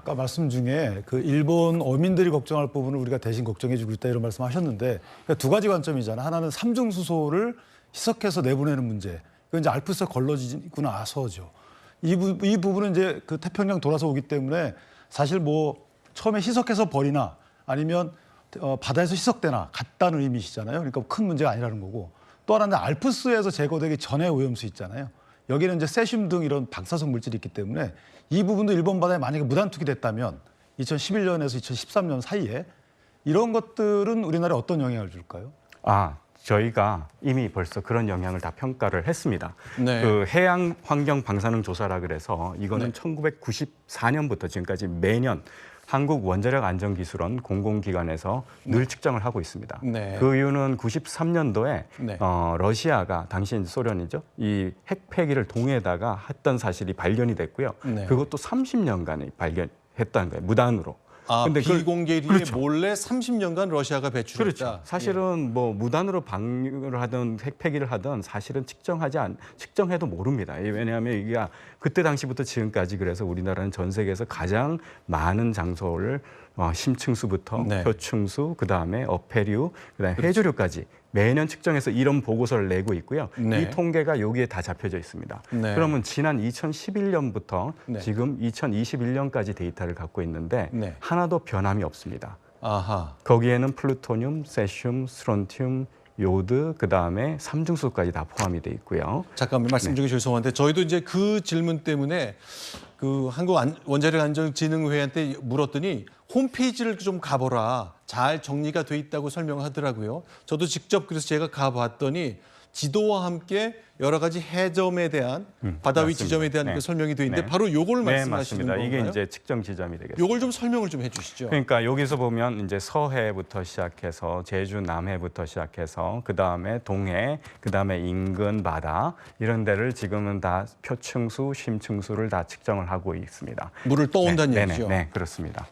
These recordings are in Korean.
아까 말씀 중에 그 일본 어민들이 걱정할 부분을 우리가 대신 걱정해주고 있다 이런 말씀하셨는데 그러니까 두 가지 관점이잖아요. 하나는 삼중 수소를 희석해서 내보내는 문제. 그건 이제 알프스에 걸러지고 나서죠. 이 부분은 이제 그 태평양 돌아서 오기 때문에 사실 뭐 처음에 희석해서 버리나 아니면 바다에서 희석되나 같다는 의미시잖아요. 그러니까 큰 문제가 아니라는 거고 또 하나는 알프스에서 제거되기 전에 오염수 있잖아요. 여기는 이제 세슘 등 이런 방사성 물질이 있기 때문에 이 부분도 일본 바다에 만약에 무단 투기됐다면 2011년에서 2013년 사이에 이런 것들은 우리나라에 어떤 영향을 줄까요? 저희가 이미 벌써 그런 영향을 다 평가를 했습니다. 네. 그 해양 환경 방사능 조사라 그래서 이거는 1994년부터 지금까지 매년 한국 원자력 안전기술원 공공기관에서 늘 측정을 하고 있습니다. 네. 그 이유는 93년도에 네. 러시아가 당시 이제 소련이죠. 이 핵폐기를 동해에다가 했던 사실이 발견이 됐고요. 네. 그것도 30년간에 발견했다는 거예요. 무단으로. 근데 비공개리에 그렇죠. 몰래 30년간 러시아가 배출했다. 그렇죠. 사실은 뭐 무단으로 방류를 하든 핵폐기를 하든 사실은 측정해도 모릅니다. 왜냐하면 이게 그때 당시부터 지금까지 그래서 우리나라는 전 세계에서 가장 많은 장소를 심층수부터 네. 표층수, 그다음에 어패류, 그다음에 해조류까지 매년 측정해서 이런 보고서를 내고 있고요. 네. 이 통계가 여기에 다 잡혀져 있습니다. 네. 그러면 지난 2011년부터 네. 지금 2021년까지 데이터를 갖고 있는데 네. 하나도 변함이 없습니다. 아하. 거기에는 플루토늄, 세슘, 스론튬, 요드, 그다음에 삼중수까지 다 포함이 돼 있고요. 잠깐만 말씀 중에 죄송한데 저희도 이제 그 질문 때문에 그 한국 원자력 안전진흥회한테 물었더니 홈페이지를 좀 가보라. 잘 정리가 돼 있다고 설명하더라고요. 저도 직접 그래서 제가 가봤더니 지도와 함께 여러 가지 해점에 대한 바다 위 맞습니다. 지점에 대한 네. 그 설명이 돼 있는데 네. 바로 요걸 네, 말씀하시는 맞습니다. 건가요? 이게 이제 측정 지점이 되겠습니다. 요걸 좀 설명을 좀 해주시죠. 그러니까 여기서 보면 이제 서해부터 시작해서 제주 남해부터 시작해서 그다음에 동해, 그다음에 인근 바다 이런 데를 지금은 다 표층수, 심층수를 다 측정을 하고 있습니다. 물을 떠온다는 네, 얘기죠. 네, 그렇습니다.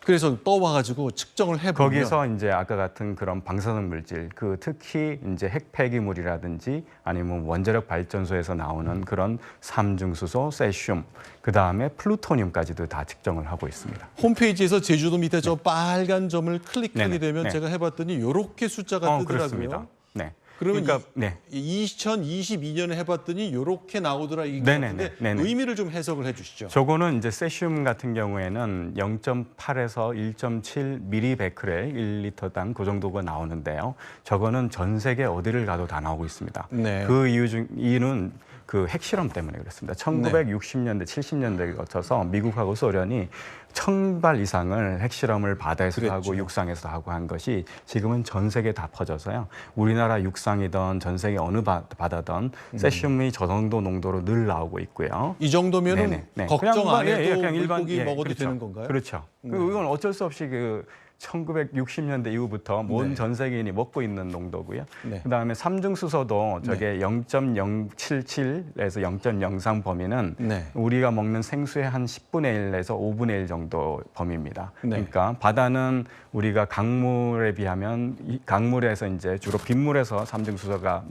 그래서 떠와가지고 측정을 해보면 거기서 이제 아까 같은 그런 방사능 물질, 그 특히 이제 핵폐기물이라든지 아니면 원자력 발전소에서 나오는 그런 삼중수소, 세슘, 그 다음에 플루토늄까지도 다 측정을 하고 있습니다. 홈페이지에서 제주도 밑에 저 빨간 점을 클릭하게 네네. 되면 네. 제가 해봤더니 이렇게 숫자가 뜨더라고요. 그렇습니다. 네. 그러면 그러니까, 네. 2022년에 해봤더니 이렇게 나오더라 이게 네네네. 같은데 네네. 의미를 좀 해석을 해주시죠. 저거는 이제 세슘 같은 경우에는 0.8에서 1.7 미리베크렐 1리터당 그 정도가 나오는데요. 저거는 전 세계 어디를 가도 다 나오고 있습니다. 네. 그 이유는 그 핵실험 때문에 그렇습니다. 1960년대, 70년대에 거쳐서 미국하고 소련이 1000발 이상을 핵실험을 바다에서도 그랬죠. 하고 육상에서도 하고 한 것이 지금은 전 세계에 다 퍼져서요. 우리나라 육상이든 전 세계 어느 바다든 세슘이 저 정도 농도로 늘 나오고 있고요. 이 정도면은 네네. 네. 걱정 안 그냥 해도 그냥 물고기 먹어도 그렇죠. 되는 건가요? 그렇죠. 이건 어쩔 수 없이 그 1960년대 이후부터 모든 네. 전 세계인이 먹고 있는 농도고요. 네. 그다음에 삼중수소도 저게 0.077에서 0.03 범위는 네. 우리가 먹는 생수의 한 10분의 1에서 5분의 1 정도 범위입니다. 네. 그러니까 바다는 우리가 강물에 비하면 이 강물에서 이제 주로 빗물에서 삼중수소가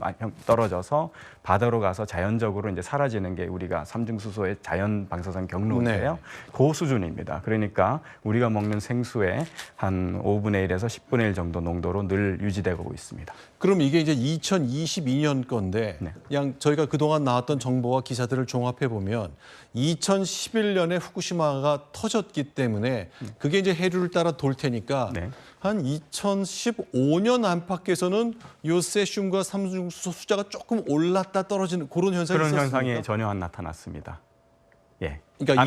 떨어져서 바다로 가서 자연적으로 이제 사라지는 게 우리가 삼중수소의 자연 방사성 경로인데요. 네. 그 수준입니다. 그러니까 우리가 먹는 생수의 한 5분의 1에서 10분의 1 정도 농도로 늘 유지되고 있습니다. 그럼 이게 이제 2022년 건데 네. 그냥 저희가 그동안 나왔던 정보와 기사들을 종합해 보면 2011년에 후쿠시마가 터졌기 때문에 그게 이제 해류를 따라 돌 테니까 네. 한 2015년 안팎에서는 요 세슘과 삼중수소 숫자가 조금 올랐다 떨어지는 그런 현상이 그런 있었습니까? 현상이 전혀 안 나타났습니다. 예. 그러니까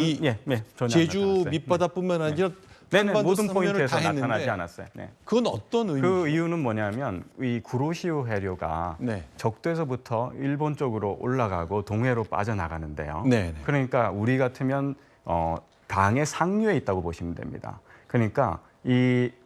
전혀 제주 안 나타났어요. 밑바다뿐만 아니라 네네, 한반도 모든 삼면을 포인트에서 다 했는데 나타나지 않았어요. 네. 그건 어떤 의미죠? 그 이유는 뭐냐면 이 구로시오 해류가 네. 적도에서부터 일본 쪽으로 올라가고 동해로 빠져나가는데요. 네, 네. 그러니까 우리 같으면 강의 상류에 있다고 보시면 됩니다. 그러니까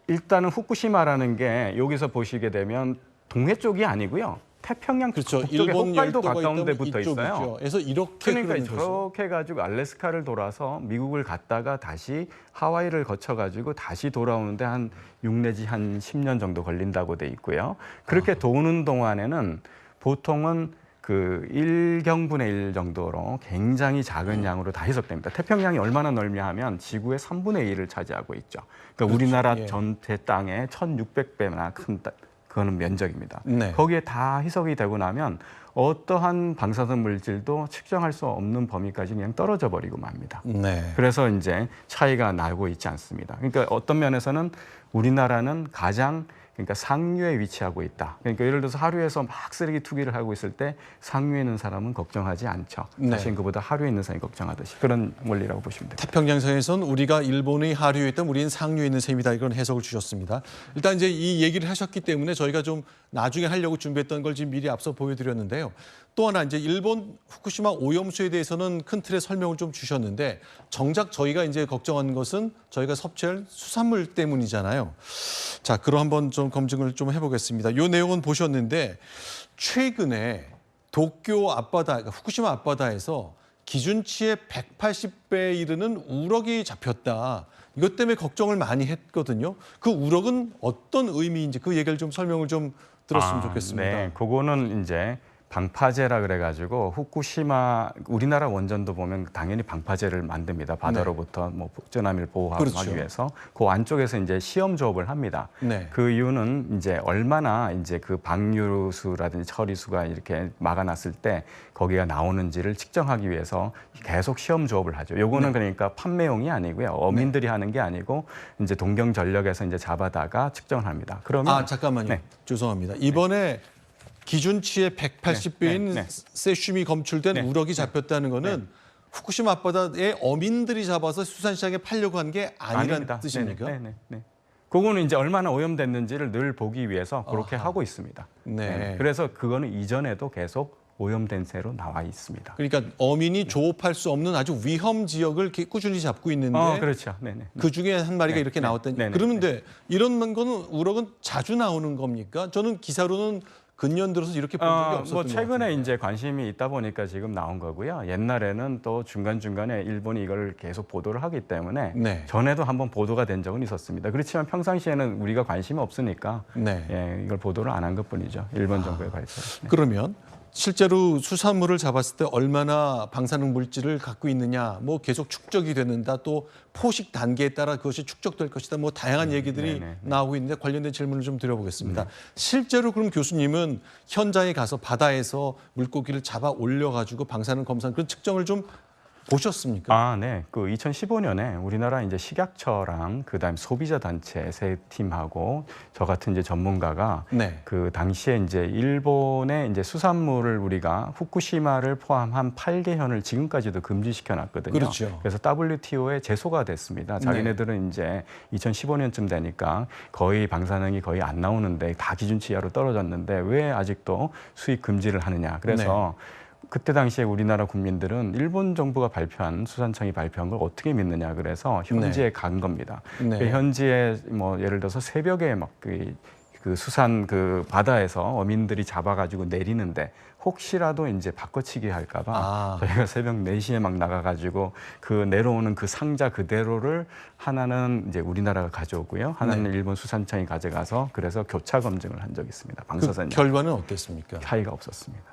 일단은 후쿠시마라는 게 여기서 보시게 되면 동해 쪽이 아니고요. 태평양 그렇죠. 북쪽에 일본 홋카이도 열도가 가까운 데 있다면 붙어 있어요. 이쪽이죠. 그래서 이렇게 그러니까 흐르는 거죠. 저렇게 가지고 알래스카를 돌아서 미국을 갔다가 다시 하와이를 거쳐가지고 다시 돌아오는데 한 6 내지 한 10년 정도 걸린다고 돼 있고요. 그렇게 도는 동안에는 보통은 그 1경분의 1 정도로 굉장히 작은 양으로 다 희석됩니다. 태평양이 얼마나 넓냐 하면 지구의 3분의 1을 차지하고 있죠. 그러니까 우리나라 예. 전체 땅의 1600배나 큰 그거는 면적입니다. 네. 거기에 다 희석이 되고 나면 어떠한 방사선 물질도 측정할 수 없는 범위까지 그냥 떨어져 버리고 맙니다. 네. 그래서 이제 차이가 나고 있지 않습니다. 그러니까 어떤 면에서는 우리나라는 가장 그러니까 상류에 위치하고 있다. 그러니까 예를 들어서 하류에서 막 쓰레기 투기를 하고 있을 때 상류에 있는 사람은 걱정하지 않죠. 네. 사실 그보다 하류에 있는 사람이 걱정하듯이 그런 원리라고 보시면 됩니다. 태평양성에선 우리가 일본의 하류에 있다면 우리는 상류에 있는 셈이다 이런 해석을 주셨습니다. 일단 이제 이 얘기를 하셨기 때문에 저희가 좀 나중에 하려고 준비했던 걸 지금 미리 앞서 보여드렸는데요. 또 하나 이제 일본 후쿠시마 오염수에 대해서는 큰 틀의 설명을 좀 주셨는데 정작 저희가 이제 걱정하는 것은 저희가 섭취할 수산물 때문이잖아요. 자, 그럼 한번 좀 검증을 좀 해보겠습니다. 이 내용은 보셨는데 최근에 도쿄 앞바다, 그러니까 후쿠시마 앞바다에서 기준치의 180배에 이르는 우럭이 잡혔다. 이것 때문에 걱정을 많이 했거든요. 그 우럭은 어떤 의미인지 그 얘기를 좀 설명을 좀 들었으면 좋겠습니다. 네, 그거는 이제 방파제라 그래가지고 후쿠시마 우리나라 원전도 보면 당연히 방파제를 만듭니다. 바다로부터 뭐 북저남이를 보호하기 그렇죠. 위해서 그 안쪽에서 이제 시험 조업을 합니다. 네. 그 이유는 이제 얼마나 이제 그 방류수라든지 처리수가 이렇게 막아놨을 때 거기가 나오는지를 측정하기 위해서 계속 시험 조업을 하죠. 요거는 그러니까 판매용이 아니고요. 어민들이 하는 게 아니고 이제 동경전력에서 이제 잡아다가 측정을 합니다. 그러면 아, 잠깐만요. 네. 죄송합니다. 이번에 기준치의 180배인 세슘이 검출된 우럭이 잡혔다는 거는 후쿠시마 앞바다에 어민들이 잡아서 수산시장에 팔려고 한 게 아니라는 아닙니다. 뜻입니까? 네. 그거는 이제 얼마나 오염됐는지를 늘 보기 위해서 그렇게 하고 있습니다. 네. 그래서 그거는 이전에도 계속 오염된 새로 나와 있습니다. 그러니까 어민이 조업할 수 없는 아주 위험 지역을 이렇게 꾸준히 잡고 있는데 그렇죠. 네네. 그 중에 한 마리가 이렇게 나왔다니. 그러는데 이런 거는 우럭은 자주 나오는 겁니까? 저는 기사로는 근년 들어서 이렇게 본 적이 없었던 뭐 것 최근에 같은데. 이제 관심이 있다 보니까 지금 나온 거고요. 옛날에는 또 중간중간에 일본이 이걸 계속 보도를 하기 때문에 네. 전에도 한번 보도가 된 적은 있었습니다. 그렇지만 평상시에는 우리가 관심이 없으니까 네. 이걸 보도를 안 한 것뿐이죠. 일본 정부의 발표. 그러면 실제로 수산물을 잡았을 때 얼마나 방사능 물질을 갖고 있느냐, 뭐 계속 축적이 되는다, 또 포식 단계에 따라 그것이 축적될 것이다, 뭐 다양한 얘기들이 나오고 있는데 관련된 질문을 좀 드려보겠습니다. 실제로 그럼 교수님은 현장에 가서 바다에서 물고기를 잡아 올려가지고 방사능 검사 그런 측정을 좀 보셨습니까? 네. 그 2015년에 우리나라 이제 식약처랑 그다음 소비자 단체 세 팀하고 저 같은 이제 전문가가 네. 그 당시에 이제 일본의 이제 수산물을 우리가 후쿠시마를 포함한 8개 현을 지금까지도 금지시켜 놨거든요. 그렇죠. 그래서 WTO에 제소가 됐습니다. 자기네들은 이제 2015년쯤 되니까 거의 방사능이 거의 안 나오는데 다 기준치 이하로 떨어졌는데 왜 아직도 수입 금지를 하느냐. 그래서 그때 당시에 우리나라 국민들은 일본 정부가 발표한 수산청이 발표한 걸 어떻게 믿느냐 그래서 현지에 간 겁니다. 그 현지에 뭐 예를 들어서 새벽에 막 그 수산 그 바다에서 어민들이 잡아가지고 내리는데 혹시라도 이제 바꿔치기 할까봐 저희가 새벽 4시에 막 나가가지고 그 내려오는 그 상자 그대로를 하나는 이제 우리나라가 가져오고요, 하나는 일본 수산청이 가져가서 그래서 교차 검증을 한 적이 있습니다. 방사선 그 결과는 어땠습니까? 차이가 없었습니다.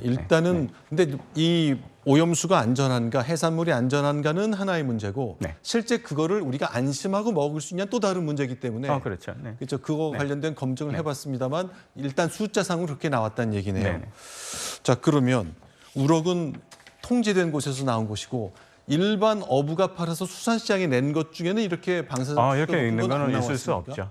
일단은 근데 이 오염수가 안전한가, 해산물이 안전한가는 하나의 문제고 실제 그거를 우리가 안심하고 먹을 수 있냐 또 다른 문제이기 때문에 그렇죠. 네. 그렇죠. 그거 관련된 검증을 해봤습니다만 일단 숫자상으로 그렇게 나왔다는 얘기네요. 자, 그러면 우럭은 통제된 곳에서 나온 것이고 일반 어부가 팔아서 수산시장에 낸 것 중에는 이렇게 방사선 이렇게 있는 거는 있을 수 없죠.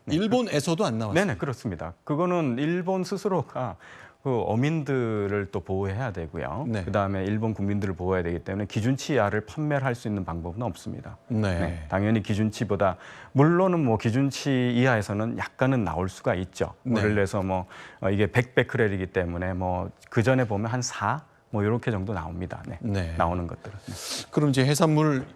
일본에서도 안 나왔어요. 네네, 그렇습니다. 그거는 일본 스스로가 그 어민들을 또 보호해야 되고요. 그다음에 일본 국민들을 보호해야 되기 때문에 기준치 이하를 판매를 할 수 있는 방법은 없습니다. 당연히 기준치보다 물론은 뭐 기준치 이하에서는 약간은 나올 수가 있죠. 예를 들어서 뭐 이게 100베크렐이기 때문에 뭐 그 전에 보면 한 4 뭐 이렇게 정도 나옵니다. 나오는 것들은. 그럼 이제 해산물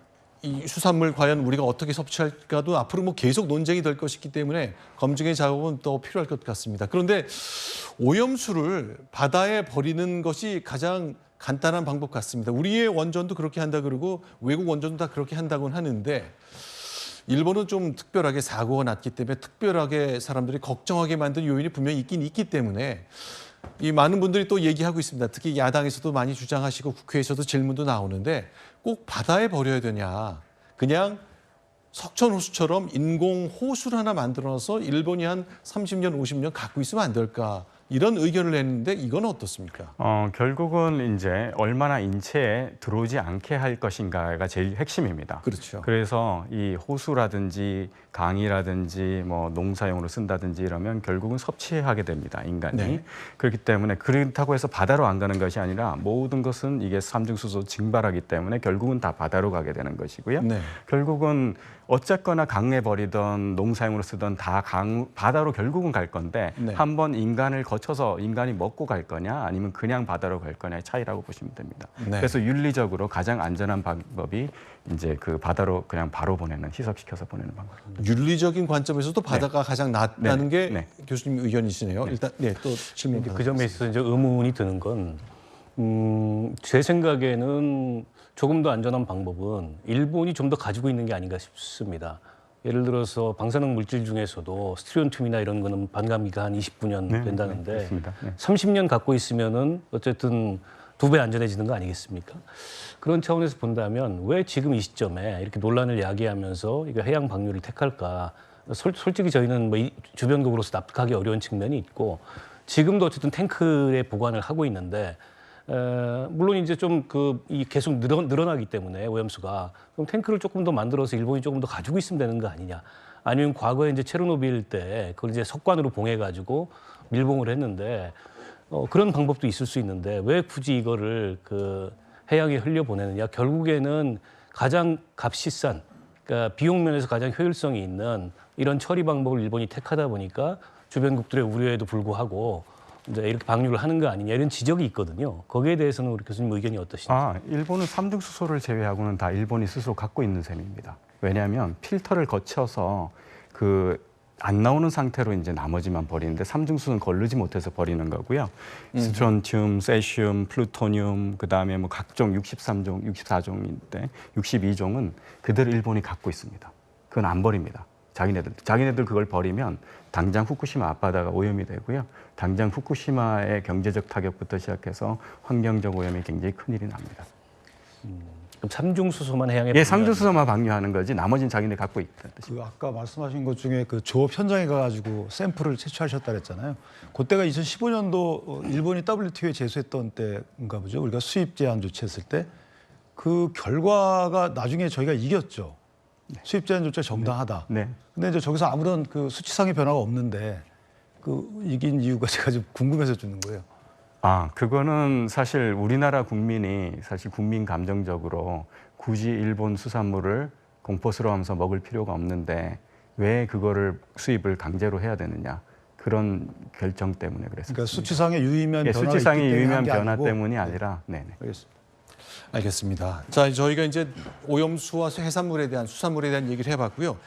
이 수산물 과연 우리가 어떻게 섭취할까도 앞으로 뭐 계속 논쟁이 될 것이기 때문에 검증의 작업은 더 필요할 것 같습니다. 그런데 오염수를 바다에 버리는 것이 가장 간단한 방법 같습니다. 우리의 원전도 그렇게 한다 그러고 외국 원전도 다 그렇게 한다고는 하는데 일본은 좀 특별하게 사고가 났기 때문에 특별하게 사람들이 걱정하게 만든 요인이 분명히 있긴 있기 때문에 이 많은 분들이 또 얘기하고 있습니다. 특히 야당에서도 많이 주장하시고 국회에서도 질문도 나오는데 꼭 바다에 버려야 되냐. 그냥 석천호수처럼 인공 호수를 하나 만들어서 일본이 한 30년, 50년 갖고 있으면 안 될까. 이런 의견을 냈는데 이건 어떻습니까? 결국은 이제 얼마나 인체에 들어오지 않게 할 것인가가 제일 핵심입니다. 그렇죠. 그래서 이 호수라든지 강이라든지 뭐 농사용으로 쓴다든지 이러면 결국은 섭취하게 됩니다, 인간이. 네. 그렇기 때문에 그렇다고 해서 바다로 안 가는 것이 아니라 모든 것은 이게 삼중수소 증발하기 때문에 결국은 다 바다로 가게 되는 것이고요. 네. 결국은 어쨌거나 강에 버리던 농사용으로 쓰던 다 바다로 결국은 갈 건데 네. 한번 인간을 거쳐서 인간이 먹고 갈 거냐 아니면 그냥 바다로 갈 거냐의 차이라고 보시면 됩니다. 네. 그래서 윤리적으로 가장 안전한 방법이 이제 그 바다로 그냥 바로 보내는 희석시켜서 보내는 방법입니다. 윤리적인 관점에서도 바다가 가장 낫다는 게 네. 교수님 의견이시네요. 일단 또 질문 그 점에 있어서 이제 의문이 드는 건, 제 생각에는 조금 더 안전한 방법은 일본이 좀 더 가지고 있는 게 아닌가 싶습니다. 예를 들어서 방사능 물질 중에서도 스트론튬이나 이런 거는 반감기가 한 29년 된다는데 그렇습니다. 네. 30년 갖고 있으면은 어쨌든 2배 안전해지는 거 아니겠습니까? 그런 차원에서 본다면 왜 지금 이 시점에 이렇게 논란을 야기하면서 이거 해양 방류를 택할까? 솔직히 저희는 뭐 주변국으로서 납득하기 어려운 측면이 있고 지금도 어쨌든 탱크에 보관을 하고 있는데 물론 이제 좀 계속 늘어나기 때문에 오염수가 그럼 탱크를 조금 더 만들어서 일본이 조금 더 가지고 있으면 되는 거 아니냐? 아니면 과거에 이제 체르노빌 때 그걸 이제 석관으로 봉해가지고 밀봉을 했는데 그런 방법도 있을 수 있는데 왜 굳이 이거를 그 해양에 흘려 보내느냐? 결국에는 가장 값이 싼, 그러니까 비용 면에서 가장 효율성이 있는 이런 처리 방법을 일본이 택하다 보니까 주변국들의 우려에도 불구하고 이제 이렇게 방류를 하는 거 아니냐 이런 지적이 있거든요. 거기에 대해서는 우리 교수님 의견이 어떠신지? 일본은 삼중수소를 제외하고는 다 일본이 스스로 갖고 있는 셈입니다. 왜냐하면 필터를 거쳐서 안 나오는 상태로 이제 나머지만 버리는데 삼중수소는 거르지 못해서 버리는 거고요. 스트론튬, 세슘, 플루토늄, 그다음에 뭐 각종 63종, 64종인데 62종은 그대로 일본이 갖고 있습니다. 그건 안 버립니다. 자기네들 그걸 버리면 당장 후쿠시마 앞바다가 오염이 되고요. 당장 후쿠시마의 경제적 타격부터 시작해서 환경적 오염이 굉장히 큰일이 납니다. 그럼 삼중수소만 해양에 예, 삼중수소만 방류하는 거지 나머지는 자기네 갖고 있다는 뜻입니다. 그 아까 말씀하신 것 중에 그 조업 현장에 가가지고 샘플을 채취하셨다 그랬잖아요. 그때가 2015년도 일본이 WTO에 제소했던 때인가 보죠. 우리가 수입 제한 조치했을 때 그 결과가 나중에 저희가 이겼죠. 수입 제한 조치가 정당하다. 네. 근데 이제 저기서 아무런 그 수치상의 변화가 없는데 그 이긴 이유가 제가 좀 궁금해서 주는 거예요. 그거는 사실 우리나라 국민이 사실 국민 감정적으로 굳이 일본 수산물을 공포스러워하면서 먹을 필요가 없는데 왜 그거를 수입을 강제로 해야 되느냐 그런 결정 때문에 그랬습니다. 그러니까 수치상의 유의미한 변화가 수치상의 있기 때문에 유의미한 한게 변화 아니고. 때문이 아니라 네네. 알겠습니다. 알겠습니다. 자, 저희가 이제 오염수와 해산물에 대한 수산물에 대한 얘기를 해봤고요.